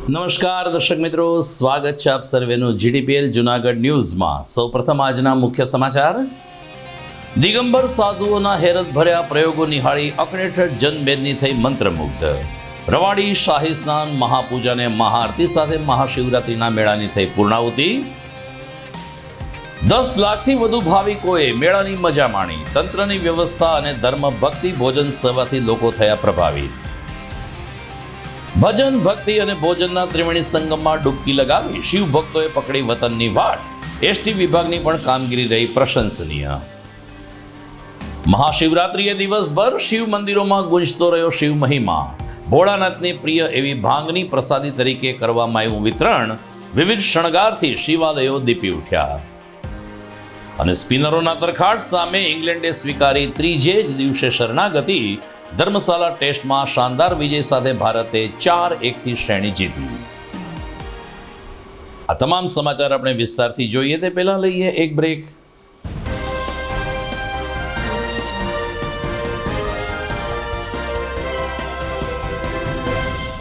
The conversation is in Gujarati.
નમસ્કાર દર્શક મિત્રો, સ્વાગત છે આપ સર્વેનું જીડીપીએલ જુનાગઢ ન્યૂઝમાં। સૌપ્રથમ આજના મુખ્ય સમાચાર। દિગંબર સાધુઓના હેરત ભર્યા પ્રયોગો નિહાળી અકળેઠ જનમેદની થઈ મંત્રમુગ્ધ। રવાડી શાહી સ્નાન, મહાપૂજાને મહાઆરતી સાથે મહાશિવરાત્રિના મેળાની થઈ પૂર્ણાહુતિ। 10 લાખથી વધુ ભાવિકોએ મેળાની મજા માણી। તંત્રની વ્યવસ્થા અને ધર્મ ભક્તિ ભોજન સેવાથી લોકો થયા પ્રભાવિત। ભજન ભક્તિ અને ભોજનના ત્રિવેણી સંગમમાં ડૂબકી લગાવી શિવ ભક્તોએ પકડી વતનની વાટ। એસટી વિભાગની પણ કામગીરી રહી પ્રશંસનીય। મહાશિવરાત્રિએ દિવસભર શિવ મંદિરોમાં ગુંજતો રહ્યો શિવ મહિમા। ભોળાનાથની પ્રિય એવી ભાંગની પ્રસાદી તરીકે કરવામાં આવ્યું વિતરણ। વિવિધ શણગારથી શિવાલયો દીપી ઉઠ્યા। અને સ્પિનરોના તરખાટ સામે ઇંગ્લેન્ડે સ્વીકારી ત્રીજે જ દિવસે શરણાગતિ। ધર્મશાલા ટેસ્ટમાં શાનદાર વિજય સાથે ભારતે 4-1થી શ્રેણી જીતી। આ તમામ સમાચાર આપણે વિસ્તારથી જોઈએ તે પહેલા લઈએ એક બ્રેક।